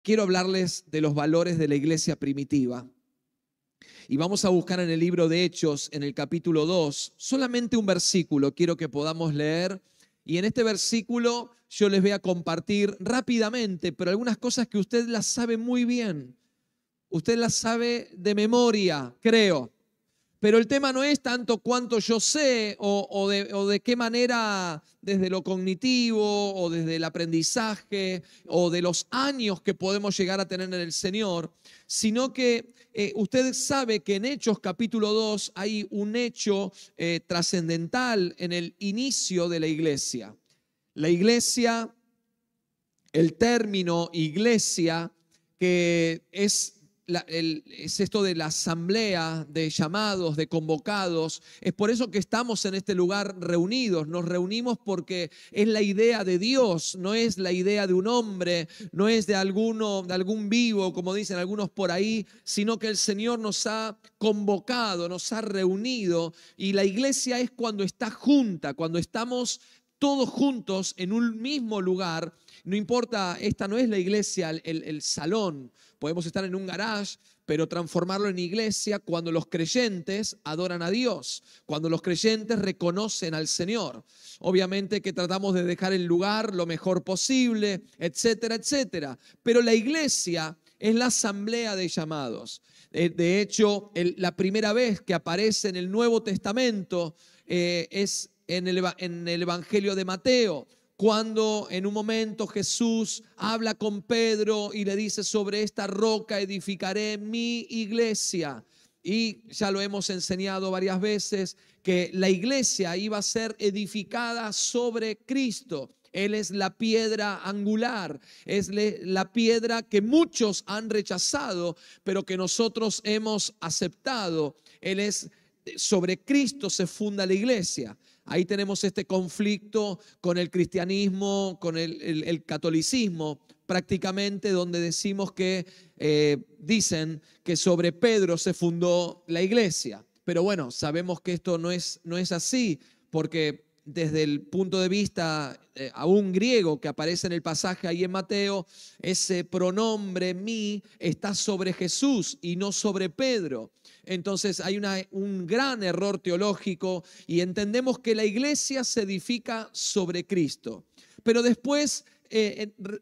quiero hablarles de los valores de la iglesia primitiva. Y vamos a buscar en el libro de Hechos, en el capítulo 2, solamente un versículo quiero que podamos leer. Y en este versículo yo les voy a compartir rápidamente, pero algunas cosas que usted las sabe muy bien. Usted las sabe de memoria, creo. Pero el tema no es tanto cuánto yo sé o de qué manera desde lo cognitivo o desde el aprendizaje o de los años que podemos llegar a tener en el Señor, sino que usted sabe que en Hechos capítulo 2 hay un hecho trascendental en el inicio de la iglesia. La iglesia, el término iglesia, que es esto de la asamblea, de llamados, de convocados. Es por eso que estamos en este lugar reunidos. Nos reunimos porque es la idea de Dios, no es la idea de un hombre, no es de algún vivo, como dicen algunos por ahí, sino que el Señor nos ha convocado, nos ha reunido. Y la iglesia es cuando está junta, cuando estamos todos juntos en un mismo lugar. No importa, esta no es la iglesia, el salón. Podemos estar en un garage, pero transformarlo en iglesia cuando los creyentes adoran a Dios, cuando los creyentes reconocen al Señor. Obviamente que tratamos de dejar el lugar lo mejor posible, etcétera, etcétera. Pero la iglesia es la asamblea de llamados. De hecho, la primera vez que aparece en el Nuevo Testamento es en el Evangelio de Mateo, cuando en un momento Jesús habla con Pedro y le dice: sobre esta roca edificaré mi iglesia. Y ya lo hemos enseñado varias veces que la iglesia iba a ser edificada sobre Cristo. Él es la piedra angular, es la piedra que muchos han rechazado, pero que nosotros hemos aceptado. Sobre Cristo se funda la iglesia. Ahí tenemos este conflicto con el cristianismo, con el catolicismo, prácticamente, donde decimos que dicen que sobre Pedro se fundó la iglesia. Pero bueno, sabemos que esto no es así, porque desde el punto de vista aún griego que aparece en el pasaje ahí en Mateo, ese pronombre mí está sobre Jesús y no sobre Pedro. Entonces hay un gran error teológico y entendemos que la iglesia se edifica sobre Cristo. Pero después,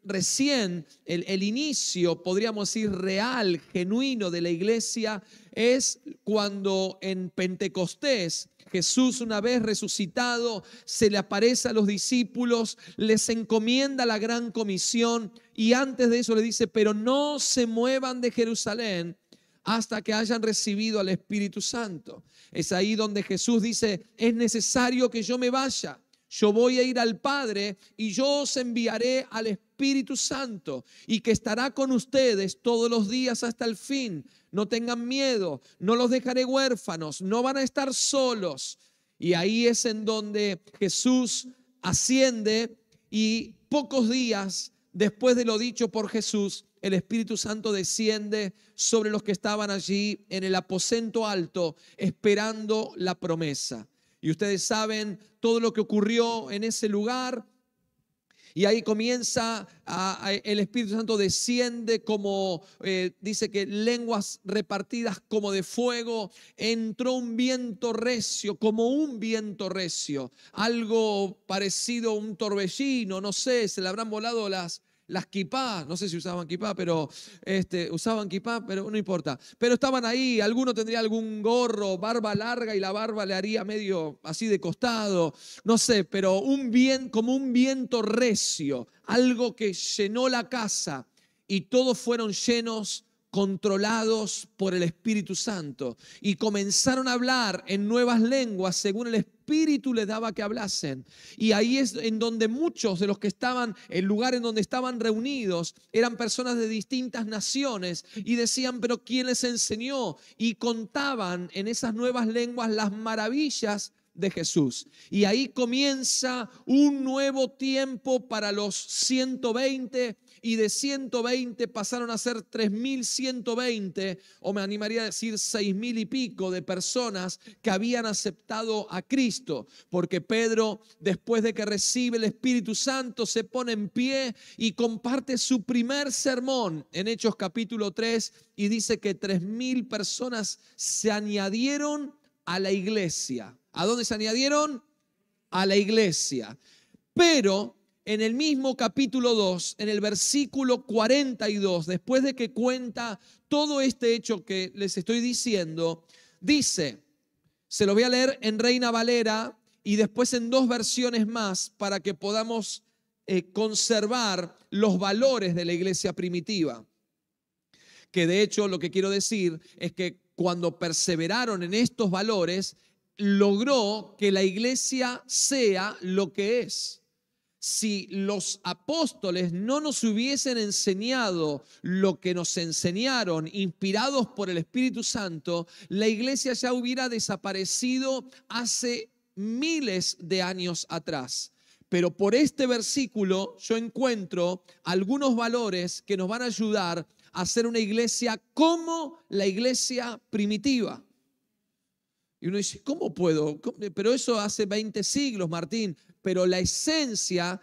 recién, el inicio, podríamos decir, real, genuino de la iglesia es cuando en Pentecostés Jesús, una vez resucitado, se le aparece a los discípulos, les encomienda la gran comisión y antes de eso le dice: pero no se muevan de Jerusalén hasta que hayan recibido al Espíritu Santo. Es ahí donde Jesús dice: es necesario que yo me vaya. Yo voy a ir al Padre y yo os enviaré al Espíritu Santo y que estará con ustedes todos los días hasta el fin. No tengan miedo, no los dejaré huérfanos, no van a estar solos. Y ahí es en donde Jesús asciende y pocos días después de lo dicho por Jesús, el Espíritu Santo desciende sobre los que estaban allí en el aposento alto esperando la promesa. Y ustedes saben todo lo que ocurrió en ese lugar. Y ahí comienza, el Espíritu Santo desciende como, dice que lenguas repartidas como de fuego. Entró un viento recio, como un viento recio. Algo parecido a un torbellino, no sé, se le habrán volado las kipá, no sé si usaban kipá, pero usaban kipá, pero no importa. Pero estaban ahí, alguno tendría algún gorro, barba larga y la barba le haría medio así de costado, no sé, pero como un viento recio, algo que llenó la casa y todos fueron llenos, controlados por el Espíritu Santo y comenzaron a hablar en nuevas lenguas según el Espíritu les daba que hablasen. Y ahí es en donde muchos de los que estaban, el lugar en donde estaban reunidos, eran personas de distintas naciones y decían: pero ¿quién les enseñó? Y contaban en esas nuevas lenguas las maravillas de Jesús. Y ahí comienza un nuevo tiempo para los 120 y de 120 pasaron a ser 3.120, o me animaría a decir 6.000 y pico de personas que habían aceptado a Cristo. Porque Pedro, después de que recibe el Espíritu Santo, se pone en pie y comparte su primer sermón en Hechos capítulo 3 y dice que 3.000 personas se añadieron a la iglesia. ¿A dónde se añadieron? A la iglesia. Pero en el mismo capítulo 2, en el versículo 42, después de que cuenta todo este hecho que les estoy diciendo, dice, se lo voy a leer en Reina Valera y después en dos versiones más para que podamos conservar los valores de la iglesia primitiva. Que de hecho lo que quiero decir es que cuando perseveraron en estos valores, logró que la iglesia sea lo que es. Si los apóstoles no nos hubiesen enseñado lo que nos enseñaron, inspirados por el Espíritu Santo, la iglesia ya hubiera desaparecido hace miles de años atrás. Pero por este versículo yo encuentro algunos valores que nos van a ayudar a ser una iglesia como la iglesia primitiva. Y uno dice, ¿cómo puedo? Pero eso hace 20 siglos, Martín. Pero la esencia,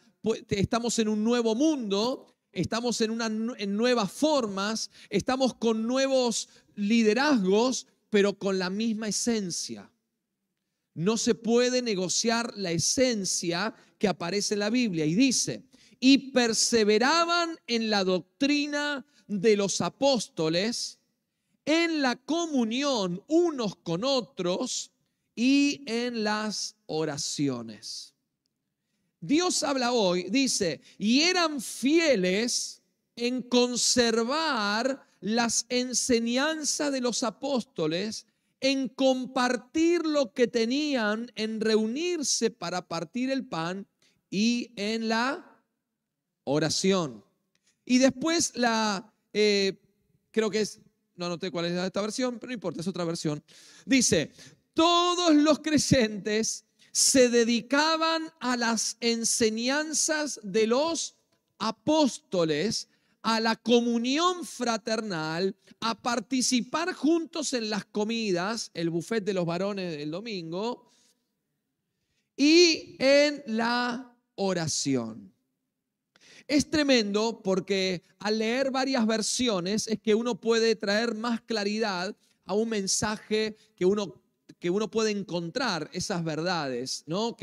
estamos en un nuevo mundo, estamos en nuevas formas, estamos con nuevos liderazgos, pero con la misma esencia. No se puede negociar la esencia que aparece en la Biblia. Y dice, y perseveraban en la doctrina de los apóstoles, en la comunión unos con otros y en las oraciones. Dios habla hoy, dice, y eran fieles en conservar las enseñanzas de los apóstoles, en compartir lo que tenían, en reunirse para partir el pan y en la oración. Y después creo que es, no anoté cuál es esta versión, pero no importa, es otra versión. Dice, todos los creyentes se dedicaban a las enseñanzas de los apóstoles, a la comunión fraternal, a participar juntos en las comidas, el buffet de los varones del domingo, y en la oración. Es tremendo porque al leer varias versiones es que uno puede traer más claridad a un mensaje que uno puede encontrar esas verdades, ¿no?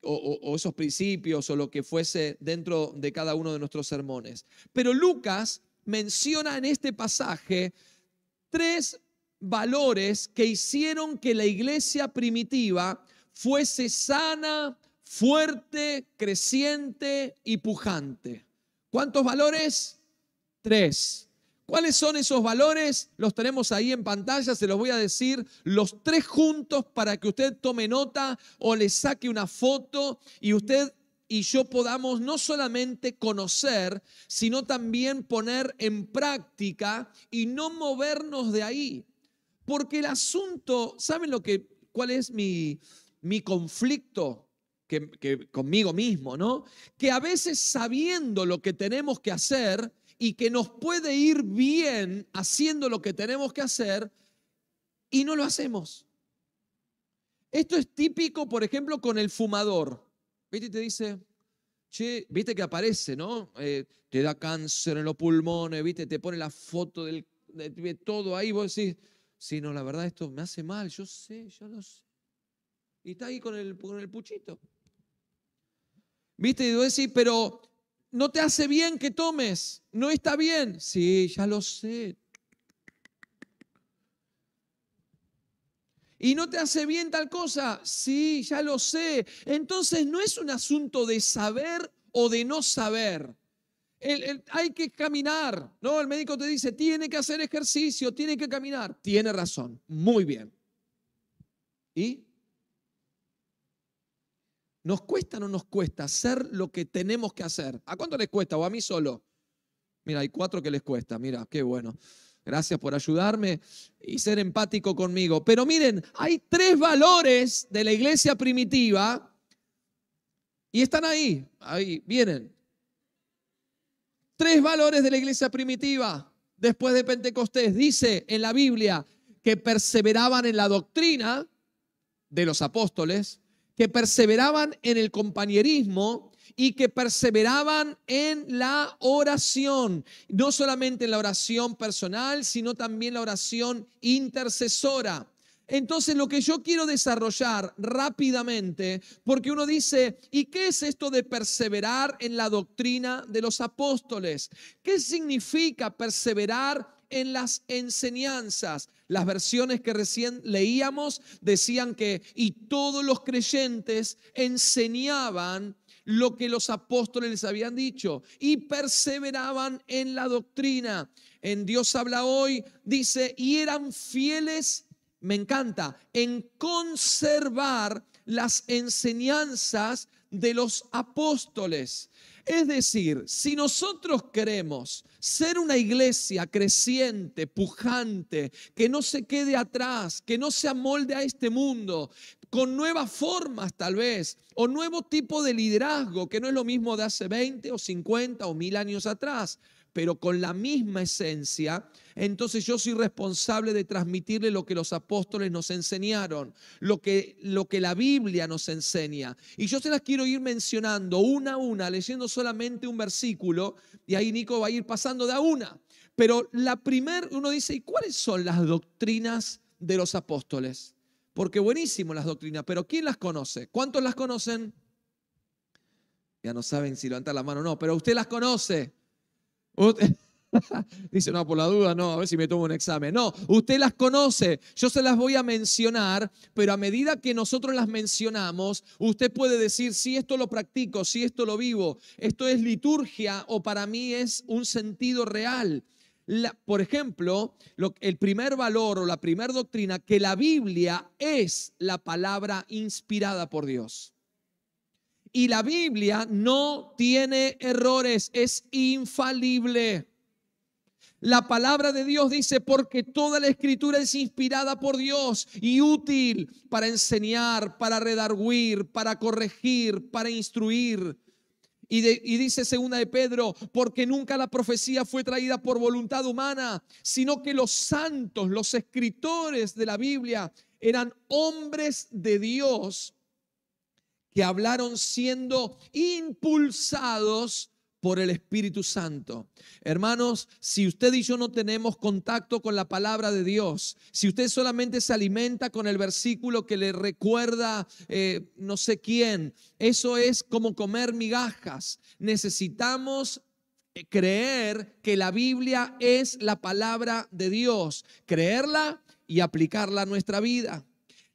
O esos principios o lo que fuese dentro de cada uno de nuestros sermones. Pero Lucas menciona en este pasaje 3 valores que hicieron que la iglesia primitiva fuese sana, fuerte, creciente y pujante. ¿Cuántos valores? 3. ¿Cuáles son esos valores? Los tenemos ahí en pantalla, se los voy a decir los 3 juntos para que usted tome nota o le saque una foto y usted y yo podamos no solamente conocer, sino también poner en práctica y no movernos de ahí. Porque el asunto, ¿saben cuál es mi conflicto? Que conmigo mismo, ¿no? Que a veces sabiendo lo que tenemos que hacer y que nos puede ir bien haciendo lo que tenemos que hacer y no lo hacemos. Esto es típico, por ejemplo, con el fumador. ¿Viste? Y te dice, che, viste que aparece, ¿no? Te da cáncer en los pulmones, ¿viste? Te pone la foto de todo ahí. Vos decís, sí, no, la verdad esto me hace mal, yo sé, yo lo sé. Y está ahí con el puchito. ¿Viste? Y vos decís, pero no te hace bien que tomes, no está bien. Sí, ya lo sé. ¿Y no te hace bien tal cosa? Sí, ya lo sé. Entonces no es un asunto de saber o de no saber. Hay que caminar, ¿no? El médico te dice, tiene que hacer ejercicio, tiene que caminar. Tiene razón, muy bien. ¿Y? ¿Nos cuesta o no nos cuesta hacer lo que tenemos que hacer? ¿A cuánto les cuesta? ¿O a mí solo? Mira, hay 4 que les cuesta. Mira, qué bueno. Gracias por ayudarme y ser empático conmigo. Pero miren, hay 3 valores de la iglesia primitiva y están ahí vienen. Tres valores de la iglesia primitiva después de Pentecostés. Dice en la Biblia que perseveraban en la doctrina de los apóstoles, que perseveraban en el compañerismo y que perseveraban en la oración. No solamente en la oración personal, sino también la oración intercesora. Entonces, lo que yo quiero desarrollar rápidamente, porque uno dice, ¿y qué es esto de perseverar en la doctrina de los apóstoles? ¿Qué significa perseverar en las enseñanzas? Las versiones que recién leíamos decían que, y todos los creyentes enseñaban lo que los apóstoles les habían dicho y perseveraban en la doctrina. En Dios habla hoy, dice, y eran fieles. Me encanta, en conservar las enseñanzas de los apóstoles. Es decir, si nosotros queremos ser una iglesia creciente, pujante, que no se quede atrás, que no se amolde a este mundo, con nuevas formas tal vez, o nuevo tipo de liderazgo, que no es lo mismo de hace 20 o 50 o 1000 años atrás, pero con la misma esencia, entonces yo soy responsable de transmitirle lo que los apóstoles nos enseñaron, lo que la Biblia nos enseña. Y yo se las quiero ir mencionando una a una, leyendo solamente un versículo, y ahí Nico va a ir pasando de a una. Pero la primera, uno dice, ¿y cuáles son las doctrinas de los apóstoles? Porque buenísimo las doctrinas, pero ¿quién las conoce? ¿Cuántos las conocen? Ya no saben si levantar la mano o no, pero usted las conoce. Dice, no, por la duda, no, a ver si me tomo un examen. No, usted las conoce, yo se las voy a mencionar, pero a medida que nosotros las mencionamos, usted puede decir, si esto lo practico, si esto lo vivo, esto es liturgia o para mí es un sentido real. Por ejemplo, el primer valor o la primera doctrina, que la Biblia es la palabra inspirada por Dios. Y la Biblia no tiene errores, es infalible. La palabra de Dios dice, porque toda la escritura es inspirada por Dios y útil para enseñar, para redarguir, para corregir, para instruir. Y dice segunda de Pedro, porque nunca la profecía fue traída por voluntad humana, sino que los santos, los escritores de la Biblia, eran hombres de Dios que hablaron siendo impulsados por el Espíritu Santo. Hermanos, si usted y yo no tenemos contacto con la palabra de Dios, si usted solamente se alimenta con el versículo que le recuerda no sé quién, eso es como comer migajas. Necesitamos creer que la Biblia es la palabra de Dios, creerla y aplicarla a nuestra vida.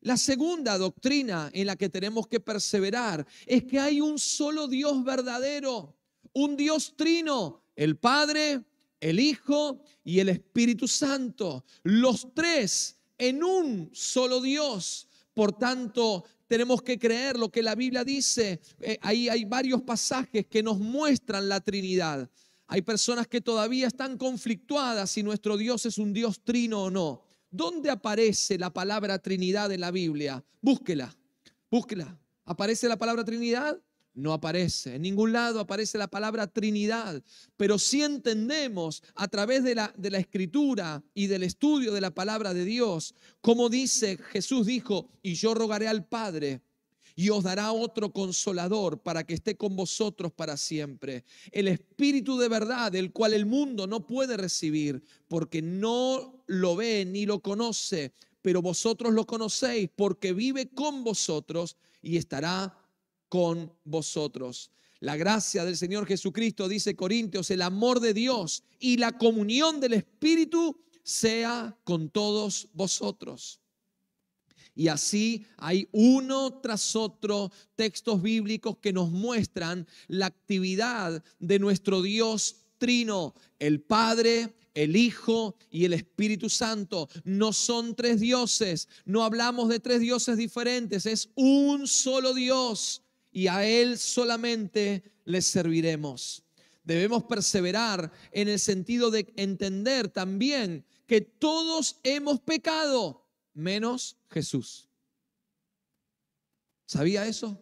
La segunda doctrina en la que tenemos que perseverar es que hay un solo Dios verdadero, un Dios trino, el Padre, el Hijo y el Espíritu Santo, los tres en un solo Dios. Por tanto, tenemos que creer lo que la Biblia dice. Ahí hay varios pasajes que nos muestran la Trinidad. Hay personas que todavía están conflictuadas si nuestro Dios es un Dios trino o no. ¿Dónde aparece la palabra Trinidad en la Biblia? Búsquela, búsquela. ¿Aparece la palabra Trinidad? No aparece. En ningún lado aparece la palabra Trinidad. Pero sí entendemos a través de la Escritura y del estudio de la palabra de Dios, como dice, Jesús dijo, y yo rogaré al Padre y os dará otro consolador para que esté con vosotros para siempre. El Espíritu de verdad, el cual el mundo no puede recibir porque no lo ve ni lo conoce, pero vosotros lo conocéis porque vive con vosotros y estará con vosotros. La gracia del Señor Jesucristo, dice Corintios, el amor de Dios y la comunión del Espíritu sea con todos vosotros. Y así hay uno tras otro textos bíblicos que nos muestran la actividad de nuestro Dios trino, el Padre, el Hijo y el Espíritu Santo. No son tres dioses, no hablamos de tres dioses diferentes, es un solo Dios y a Él solamente le serviremos. Debemos perseverar en el sentido de entender también que todos hemos pecado, menos Jesús. ¿Sabía eso?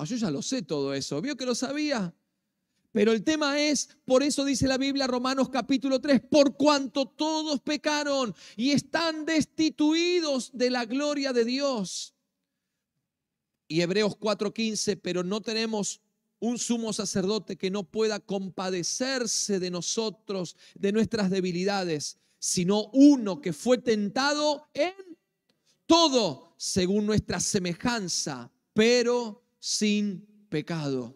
Yo ya lo sé todo eso. ¿Vio que lo sabía? Pero el tema es, por eso dice la Biblia, Romanos capítulo 3, por cuanto todos pecaron y están destituidos de la gloria de Dios. Y Hebreos 4:15, pero no tenemos un sumo sacerdote que no pueda compadecerse de nosotros, de nuestras debilidades, sino uno que fue tentado en todo según nuestra semejanza, pero sin pecado.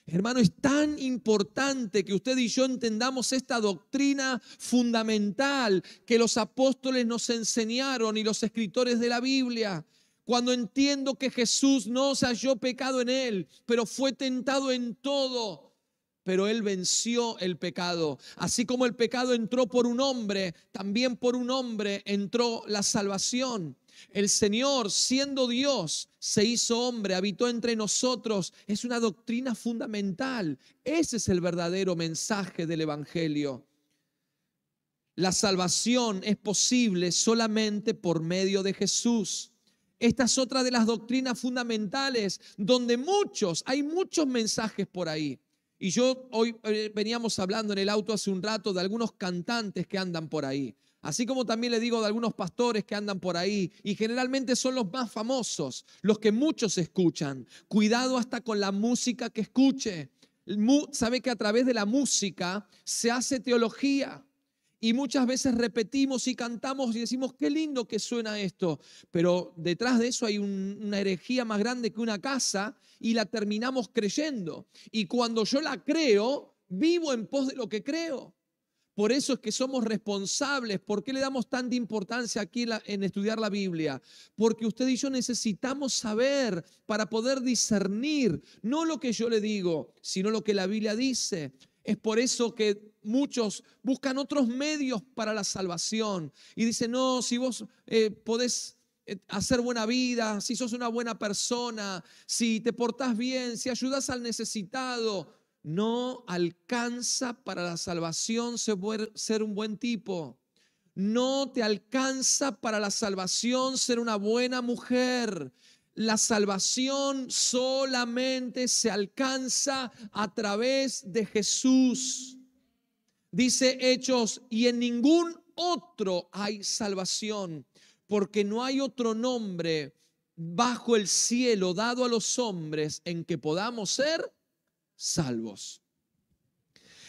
Hermano, es tan importante que usted y yo entendamos esta doctrina fundamental que los apóstoles nos enseñaron y los escritores de la Biblia. Cuando entiendo que Jesús no se halló pecado en él, pero fue tentado en todo, pero él venció el pecado. Así como el pecado entró por un hombre, también por un hombre entró la salvación. El Señor, siendo Dios, se hizo hombre, habitó entre nosotros. Es una doctrina fundamental. Ese es el verdadero mensaje del Evangelio. La salvación es posible solamente por medio de Jesús. Esta es otra de las doctrinas fundamentales donde hay muchos mensajes por ahí. Y yo hoy veníamos hablando en el auto hace un rato de algunos cantantes que andan por ahí. Así como también le digo de algunos pastores que andan por ahí. Y generalmente son los más famosos, los que muchos escuchan. Cuidado hasta con la música que escuche. Sabe que a través de la música se hace teología. Y muchas veces repetimos y cantamos y decimos, qué lindo que suena esto. Pero detrás de eso hay una herejía más grande que una casa y la terminamos creyendo. Y cuando yo la creo, vivo en pos de lo que creo. Por eso es que somos responsables. ¿Por qué le damos tanta importancia aquí en estudiar la Biblia? Porque usted y yo necesitamos saber para poder discernir, no lo que yo le digo, sino lo que la Biblia dice. Es por eso que muchos buscan otros medios para la salvación y dicen, no, si vos podés hacer buena vida, si sos una buena persona, si te portás bien, si ayudás al necesitado, no alcanza para la salvación ser un buen tipo. No te alcanza para la salvación ser una buena mujer. La salvación solamente se alcanza a través de Jesús. Dice Hechos, y en ningún otro hay salvación, porque no hay otro nombre bajo el cielo dado a los hombres en que podamos ser salvos.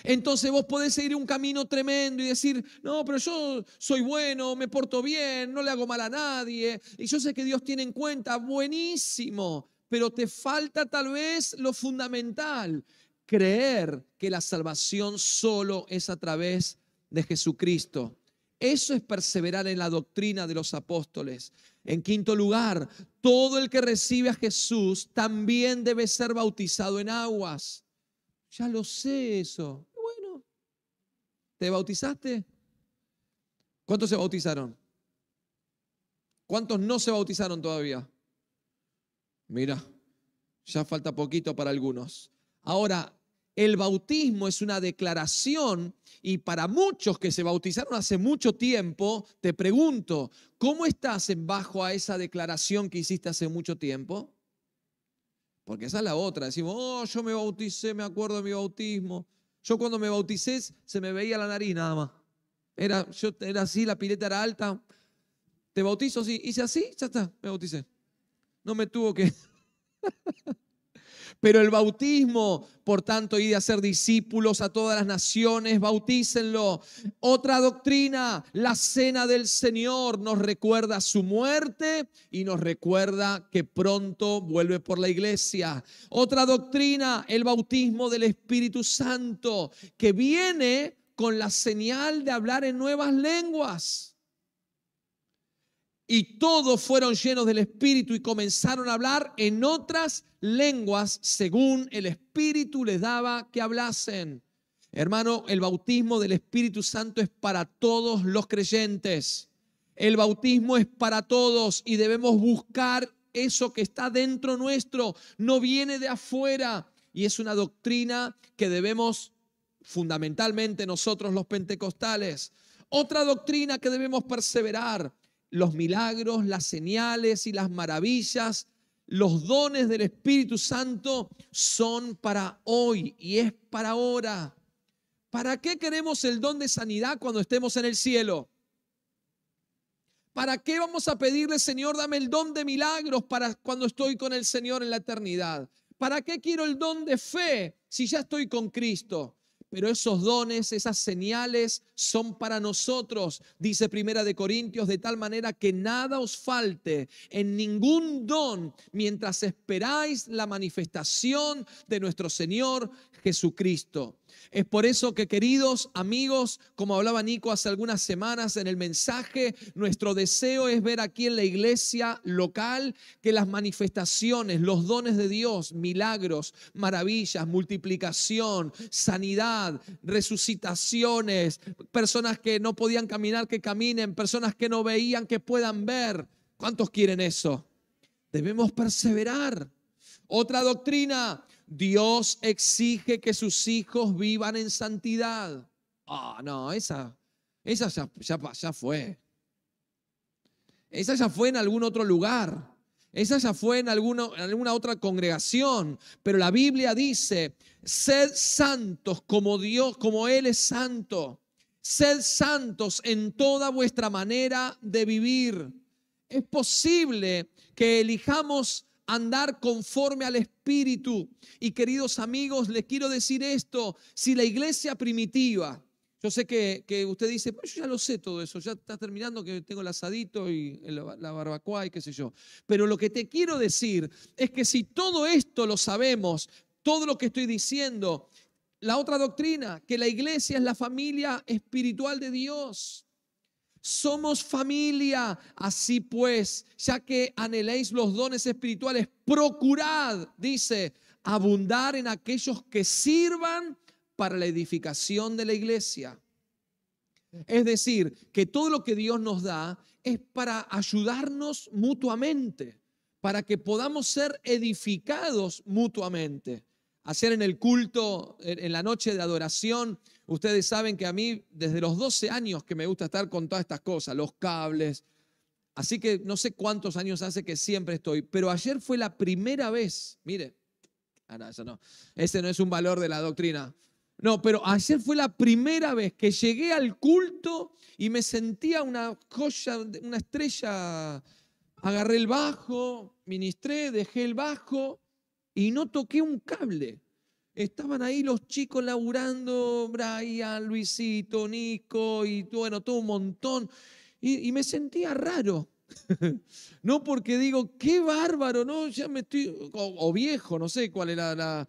Entonces vos podés seguir un camino tremendo y decir, no, pero yo soy bueno, me porto bien, no le hago mal a nadie y yo sé que Dios tiene en cuenta, buenísimo, pero te falta tal vez lo fundamental, creer que la salvación solo es a través de Jesucristo. Eso es perseverar en la doctrina de los apóstoles. En quinto lugar, todo el que recibe a Jesús también debe ser bautizado en aguas. Ya lo sé eso. Bueno, ¿te bautizaste? ¿Cuántos se bautizaron? ¿Cuántos no se bautizaron todavía? Mira, ya falta poquito para algunos. Ahora, el bautismo es una declaración y para muchos que se bautizaron hace mucho tiempo, te pregunto, ¿cómo estás bajo a esa declaración que hiciste hace mucho tiempo? Porque esa es la otra. Decimos, oh, yo me bauticé, me acuerdo de mi bautismo. Yo cuando me bauticé se me veía la nariz nada más. Era así, la pileta era alta. Te bautizo, sí. Hice así, ya está, me bauticé. No me tuvo que... Pero el bautismo, por tanto, y de hacer discípulos a todas las naciones, bautícenlo. Otra doctrina, la cena del Señor nos recuerda su muerte y nos recuerda que pronto vuelve por la iglesia. Otra doctrina, el bautismo del Espíritu Santo, que viene con la señal de hablar en nuevas lenguas. Y todos fueron llenos del Espíritu y comenzaron a hablar en otras lenguas según el Espíritu les daba que hablasen. Hermano, el bautismo del Espíritu Santo es para todos los creyentes. El bautismo es para todos y debemos buscar eso que está dentro nuestro. No viene de afuera y es una doctrina que debemos fundamentalmente nosotros los pentecostales. Otra doctrina que debemos perseverar. Los milagros, las señales y las maravillas los dones del Espíritu Santo son para hoy y es para ahora. ¿Para qué queremos el don de sanidad cuando estemos en el cielo? ¿Para qué vamos a pedirle, Señor, dame el don de milagros para cuando estoy con el Señor en la eternidad? ¿Para qué quiero el don de fe si ya estoy con Cristo? Pero esos dones, esas señales son para nosotros, dice Primera de Corintios, de tal manera que nada os falte en ningún don mientras esperáis la manifestación de nuestro Señor Jesucristo. Es por eso que, queridos amigos, como hablaba Nico hace algunas semanas en el mensaje, nuestro deseo es ver aquí en la iglesia local que las manifestaciones, los dones de Dios, milagros, maravillas, multiplicación, sanidad, resucitaciones, personas que no podían caminar, que caminen, personas que no veían, que puedan ver. ¿Cuántos quieren eso? Debemos perseverar. Otra doctrina: Dios exige que sus hijos vivan en santidad. No, esa ya fue. Esa ya fue en algún otro lugar. Esa ya fue en alguna otra congregación. Pero la Biblia dice: sed santos como Dios, como Él es santo. Sed santos en toda vuestra manera de vivir. Es posible que elijamos andar conforme al Espíritu. Y queridos amigos, les quiero decir esto: si la iglesia primitiva, yo sé que usted dice, pues yo ya lo sé todo eso, ya está terminando, que tengo el asadito y la barbacoa y qué sé yo. Pero lo que te quiero decir es que si todo esto lo sabemos, todo lo que estoy diciendo, la otra doctrina, que la iglesia es la familia espiritual de Dios. Somos familia. Así pues, ya que anheléis los dones espirituales, procurad, dice, abundar en aquellos que sirvan para la edificación de la iglesia. Es decir, que todo lo que Dios nos da es para ayudarnos mutuamente, para que podamos ser edificados mutuamente. Ayer en el culto, en la noche de adoración, ustedes saben que a mí desde los 12 años que me gusta estar con todas estas cosas, los cables. Así que no sé cuántos años hace que siempre estoy, pero ayer fue la primera vez, mire, no, eso no, ese no es un valor de la doctrina. No, pero ayer fue la primera vez que llegué al culto y me sentía una joya, una estrella. Agarré el bajo, ministré, dejé el bajo y no toqué un cable. Estaban ahí los chicos laburando, Brian, Luisito, Nico y bueno, todo un montón. Y me sentía raro. No, porque digo, qué bárbaro, ¿no? Ya me estoy, o viejo, no sé cuál era la...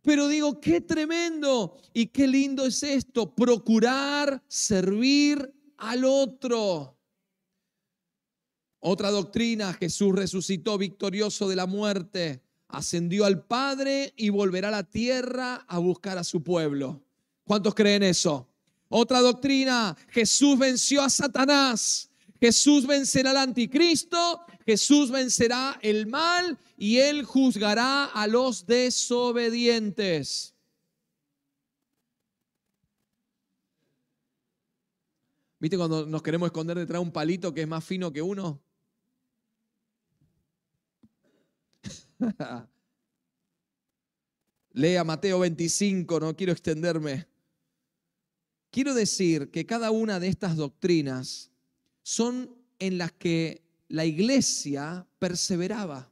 Pero digo, qué tremendo y qué lindo es esto, procurar servir al otro. Otra doctrina: Jesús resucitó victorioso de la muerte, ascendió al Padre y volverá a la tierra a buscar a su pueblo. ¿Cuántos creen eso? Otra doctrina: Jesús venció a Satanás, Jesús vencerá al anticristo, Jesús vencerá el mal y Él juzgará a los desobedientes. ¿Viste cuando nos queremos esconder detrás de un palito que es más fino que uno? Lea Mateo 25, no quiero extenderme. Quiero decir que cada una de estas doctrinas son en las que la iglesia perseveraba.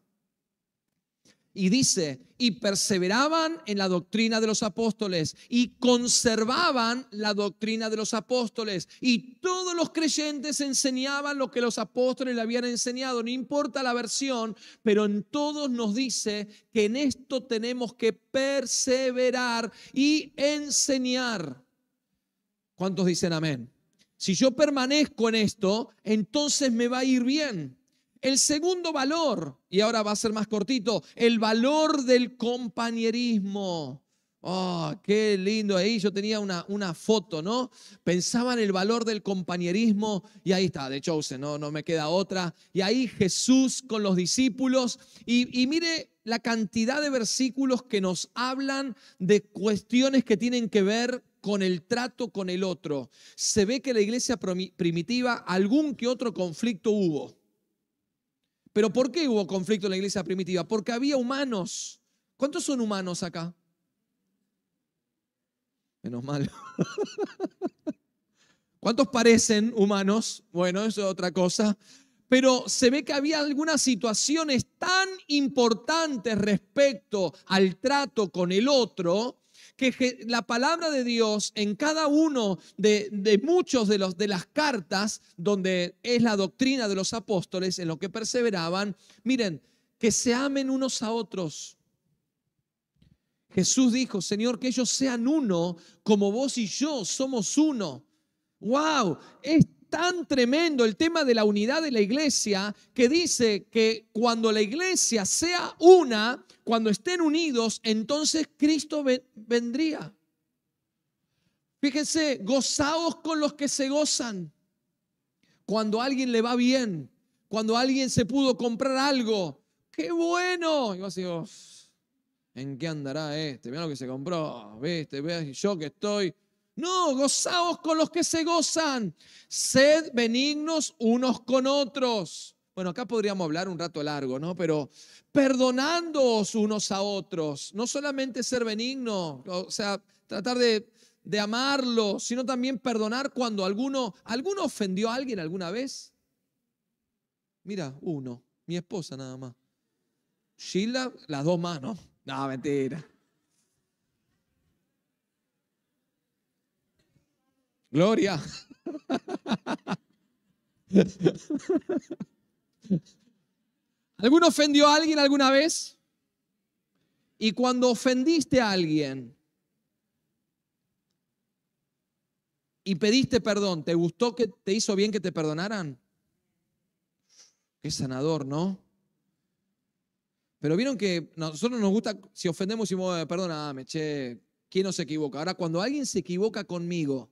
Y dice, y perseveraban en la doctrina de los apóstoles y conservaban la doctrina de los apóstoles. Y todos los creyentes enseñaban lo que los apóstoles le habían enseñado. No importa la versión, pero en todos nos dice que en esto tenemos que perseverar y enseñar. ¿Cuántos dicen amén? Si yo permanezco en esto, entonces me va a ir bien. El segundo valor, y ahora va a ser más cortito, el valor del compañerismo. Oh, qué lindo ahí. Yo tenía una foto, ¿no? Pensaba en el valor del compañerismo y ahí está, de Chosen, no me queda otra. Y ahí Jesús con los discípulos y mire la cantidad de versículos que nos hablan de cuestiones que tienen que ver con el trato con el otro. Se ve que la iglesia primitiva algún que otro conflicto hubo. Pero ¿por qué hubo conflicto en la iglesia primitiva? Porque había humanos. ¿Cuántos son humanos acá? Menos mal. ¿Cuántos parecen humanos? Bueno, eso es otra cosa. Pero se ve que había algunas situaciones tan importantes respecto al trato con el otro, que la palabra de Dios en cada uno de muchos de las cartas, donde es la doctrina de los apóstoles, en lo que perseveraban, miren, que se amen unos a otros. Jesús dijo, Señor, que ellos sean uno como vos y yo somos uno. ¡Wow! Es tan tremendo el tema de la unidad de la iglesia que dice que cuando la iglesia sea una, cuando estén unidos, entonces Cristo vendría. Fíjense, gozaos con los que se gozan. Cuando a alguien le va bien, cuando alguien se pudo comprar algo, ¡qué bueno! Y vos digo, ¿en qué andará este? Mira lo que se compró, ¿viste? Ve yo que estoy... No, gozaos con los que se gozan. Sed benignos unos con otros. Bueno, acá podríamos hablar un rato largo, ¿no? Pero perdonándoos unos a otros. No solamente ser benigno, o sea, tratar de amarlo, sino también perdonar cuando alguno ofendió a alguien alguna vez. Mira, uno, mi esposa nada más. Sheila, las dos más, ¿no? No, mentira. Gloria. ¿Alguno ofendió a alguien alguna vez? Y cuando ofendiste a alguien y pediste perdón, ¿te gustó, que te hizo bien que te perdonaran? Qué sanador, ¿no? Pero vieron que a nosotros nos gusta, si ofendemos, decimos, perdóname, che, ¿quién no se equivoca? Ahora, cuando alguien se equivoca conmigo,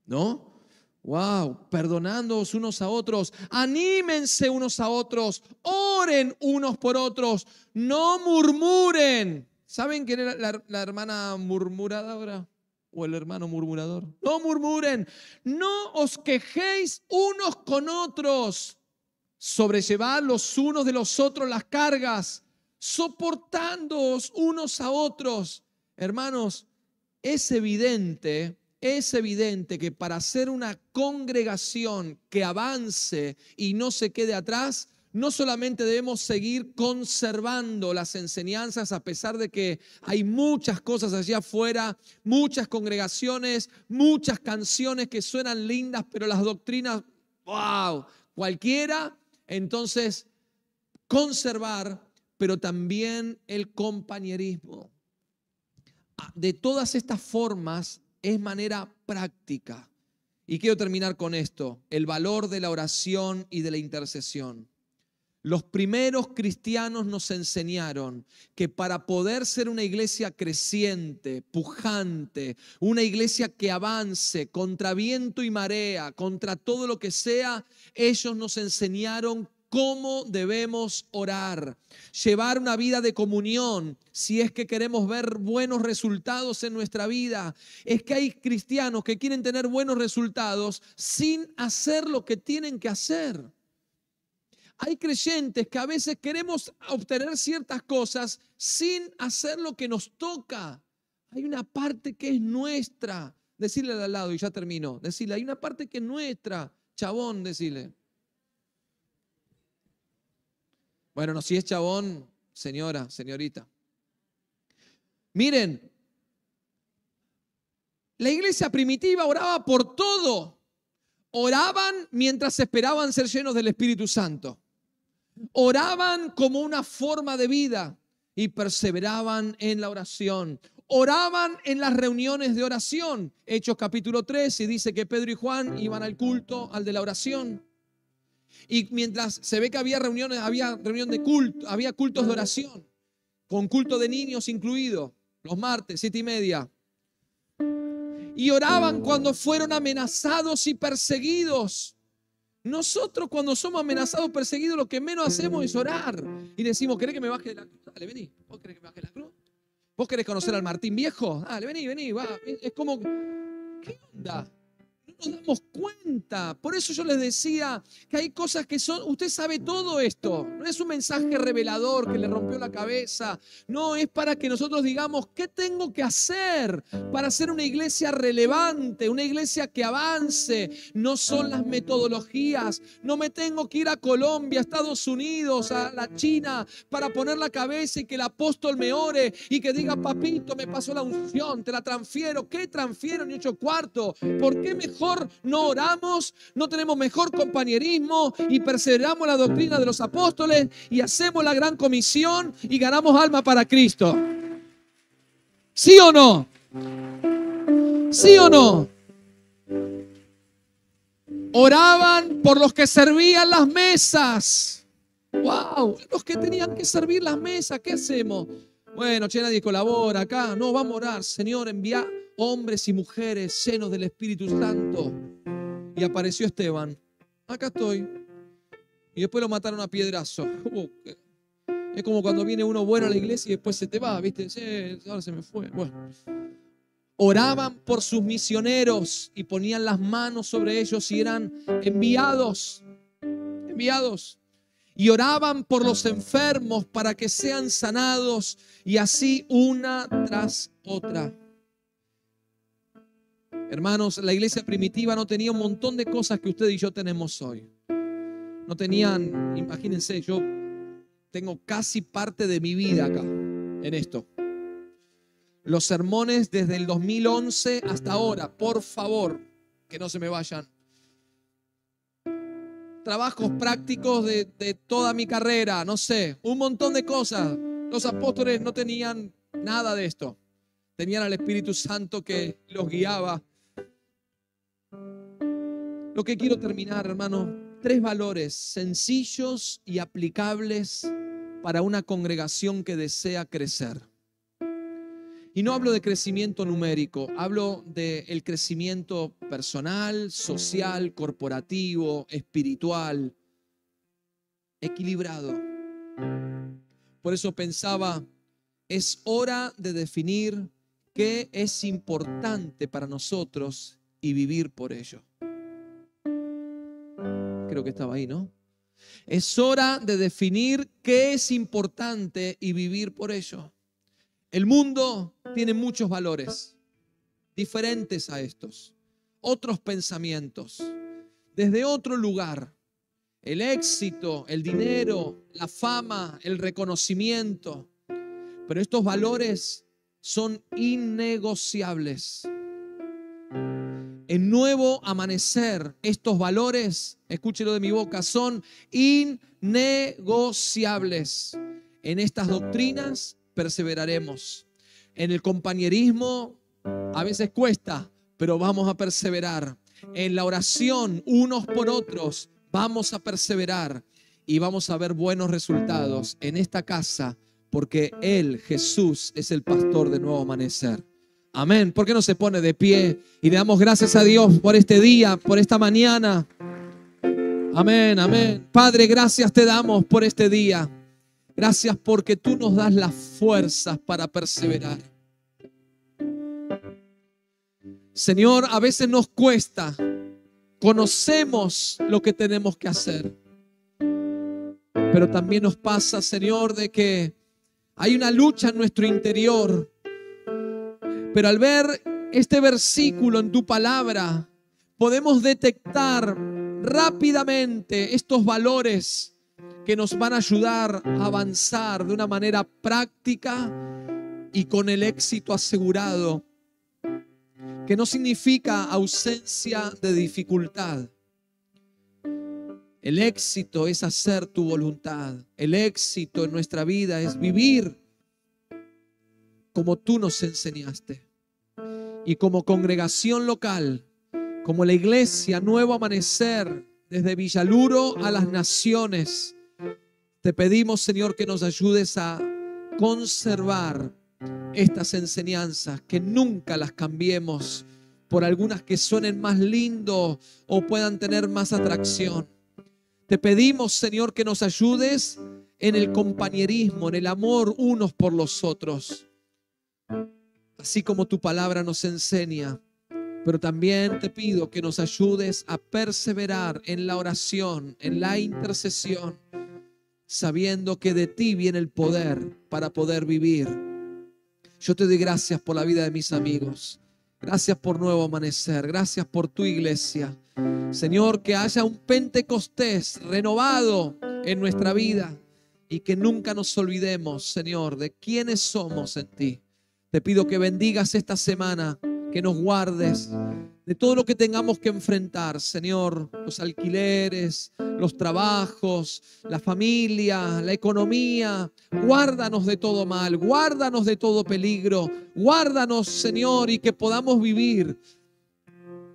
¿no? Wow, perdonándoos unos a otros, anímense unos a otros, oren unos por otros, no murmuren. ¿Saben quién era la hermana murmuradora o el hermano murmurador? No murmuren, no os quejéis unos con otros, sobrellevad los unos de los otros las cargas, soportándoos unos a otros. Hermanos, es evidente que para ser una congregación que avance y no se quede atrás, no solamente debemos seguir conservando las enseñanzas, a pesar de que hay muchas cosas allá afuera, muchas congregaciones, muchas canciones que suenan lindas, pero las doctrinas, wow, cualquiera. Entonces, conservar, pero también el compañerismo. De todas estas formas es manera práctica. Y quiero terminar con esto, el valor de la oración y de la intercesión. Los primeros cristianos nos enseñaron que para poder ser una iglesia creciente, pujante, una iglesia que avance contra viento y marea, contra todo lo que sea, ellos nos enseñaron cómo debemos orar, llevar una vida de comunión si es que queremos ver buenos resultados en nuestra vida. Es que hay cristianos que quieren tener buenos resultados sin hacer lo que tienen que hacer. Hay creyentes que a veces queremos obtener ciertas cosas sin hacer lo que nos toca. Hay una parte que es nuestra. Decirle al lado, y ya termino, decirle, hay una parte que es nuestra. Chabón, decirle. Bueno, no, si es chabón, señora, señorita. Miren, la iglesia primitiva oraba por todo. Oraban mientras esperaban ser llenos del Espíritu Santo. Oraban como una forma de vida y perseveraban en la oración. Oraban en las reuniones de oración. Hechos capítulo 3 y dice que Pedro y Juan iban al culto, al de la oración. Y mientras se ve que había reunión de culto, había cultos de oración, con culto de niños incluido, los martes, 7:30. Y oraban cuando fueron amenazados y perseguidos. Nosotros cuando somos amenazados, perseguidos, lo que menos hacemos es orar. Y decimos, ¿querés que me baje de la cruz? Dale, vení. ¿Vos querés que me baje de la cruz? ¿Vos querés conocer al Martín Viejo? Dale, vení, va. Es como, ¿qué onda? nos damos cuenta. Por eso yo les decía que hay cosas que son, usted sabe todo esto. No es un mensaje revelador que le rompió la cabeza. No, es para que nosotros digamos, ¿qué tengo que hacer para ser una iglesia relevante, una iglesia que avance? No son las metodologías. No me tengo que ir a Colombia, a Estados Unidos, a la China para poner la cabeza y que el apóstol me ore y que diga, papito, me pasó la unción, te la transfiero. ¿Qué transfiero en 8 cuartos? ¿Por qué mejor no oramos, no tenemos mejor compañerismo y perseveramos la doctrina de los apóstoles y hacemos la gran comisión y ganamos alma para Cristo? ¿Sí o no? ¿Sí o no? Oraban por los que servían las mesas. ¡Wow! Los que tenían que servir las mesas, ¿qué hacemos? Bueno, che, nadie colabora acá. No, vamos a orar. Señor, envía hombres y mujeres llenos del Espíritu Santo. Y apareció Esteban. Acá estoy. Y después lo mataron a piedrazo. Es como cuando viene uno bueno a la iglesia y después se te va, ¿viste? Ahora se me fue. Bueno. Oraban por sus misioneros y ponían las manos sobre ellos y eran enviados. Enviados. Y oraban por los enfermos para que sean sanados, y así una tras otra. Hermanos, la iglesia primitiva no tenía un montón de cosas que usted y yo tenemos hoy. No tenían, imagínense, yo tengo casi parte de mi vida acá en esto. Los sermones desde el 2011 hasta ahora, por favor, que no se me vayan. Trabajos prácticos de toda mi carrera, no sé, un montón de cosas. Los apóstoles no tenían nada de esto. Tenían al Espíritu Santo que los guiaba. Lo que quiero terminar, hermano, 3 valores sencillos y aplicables para una congregación que desea crecer. Y no hablo de crecimiento numérico, hablo del crecimiento personal, social, corporativo, espiritual, equilibrado. Por eso pensaba, es hora de definir qué es importante para nosotros y vivir por ello. Creo que estaba ahí, ¿no? Es hora de definir qué es importante y vivir por ello. El mundo tiene muchos valores diferentes a estos, otros pensamientos, desde otro lugar. El éxito, el dinero, la fama, el reconocimiento. Pero estos valores son innegociables. En Nuevo Amanecer, estos valores, escúchelo de mi boca, son innegociables. En estas doctrinas perseveraremos. En el compañerismo a veces cuesta, pero vamos a perseverar. En la oración unos por otros vamos a perseverar y vamos a ver buenos resultados en esta casa, porque Él, Jesús, es el pastor de Nuevo Amanecer. Amén. ¿Por qué no se pone de pie y le damos gracias a Dios por este día, por esta mañana? Amén, amén. Padre, gracias te damos por este día. Gracias porque tú nos das las fuerzas para perseverar. Señor, a veces nos cuesta. Conocemos lo que tenemos que hacer. Pero también nos pasa, Señor, de que hay una lucha en nuestro interior. Pero al ver este versículo en tu palabra, podemos detectar rápidamente estos valores que nos van a ayudar a avanzar de una manera práctica y con el éxito asegurado, que no significa ausencia de dificultad. El éxito es hacer tu voluntad. El éxito en nuestra vida es vivir como tú nos enseñaste. Y como congregación local, como la iglesia Nuevo Amanecer, desde Villaluro a las naciones, te pedimos, Señor, que nos ayudes a conservar estas enseñanzas, que nunca las cambiemos por algunas que suenen más lindo o puedan tener más atracción. Te pedimos, Señor, que nos ayudes en el compañerismo, en el amor unos por los otros. Así como tu palabra nos enseña pero también te pido que nos ayudes a perseverar en la oración, en la intercesión, sabiendo que de ti viene el poder para poder vivir. Yo te doy gracias por la vida de mis amigos. Gracias por Nuevo Amanecer. Gracias por tu iglesia. Señor, que haya un Pentecostés renovado en nuestra vida y que nunca nos olvidemos, Señor, de quiénes somos en ti. Te pido que bendigas esta semana, que nos guardes de todo lo que tengamos que enfrentar, Señor, los alquileres, los trabajos, la familia, la economía. Guárdanos de todo mal, guárdanos de todo peligro, guárdanos, Señor, y que podamos vivir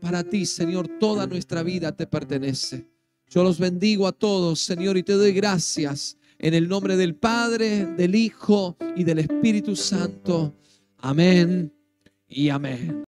para ti, Señor. Toda nuestra vida te pertenece. Yo los bendigo a todos, Señor, y te doy gracias en el nombre del Padre, del Hijo y del Espíritu Santo. Amén y amén.